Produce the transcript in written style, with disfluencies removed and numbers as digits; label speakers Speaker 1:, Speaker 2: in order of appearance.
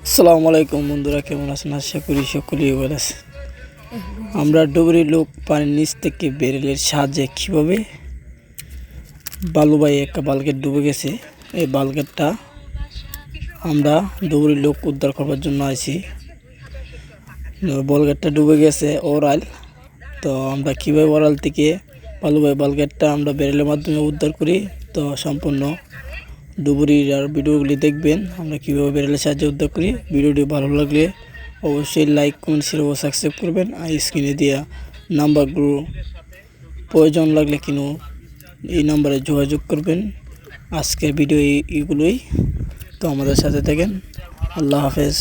Speaker 1: আসসালামু আলাইকুম বন্ধুরা, কেমন আছেন? আশা করি সকলেই ভালো আছে। আমরা ডুবুরি লোক পানির নিচ থেকে বেরেলের সাহায্যে কীভাবে বালুবাই একটা বালকেট ডুবে গেছে, এই বালকেটটা আমরা ডুবুরি লোক উদ্ধার করবার জন্য আইছি। বালকেটটা ডুবে গেছে ওরাল, তো আমরা কীভাবে ওরাল থেকে বালুবাই বালকেটটা আমরা বেরেলের মাধ্যমে উদ্ধার করি। তো সম্পূর্ণ ডুবুরির আর ভিডিওগুলি দেখবেন আমরা কীভাবে বেরেলের সাহায্যে উদ্ধার করি। ভিডিওটি ভালো লাগলে অবশ্যই লাইক, কমেন্ট, শেয়ার ও সাবস্ক্রাইব করবেন। আর স্ক্রিনে দেওয়া নাম্বারগুলো প্রয়োজন লাগলে কিন্তু এই নাম্বারে যোগাযোগ করবেন। আজকের ভিডিও এইগুলোই, তো আমাদের সাথে থাকেন। আল্লাহ হাফেজ।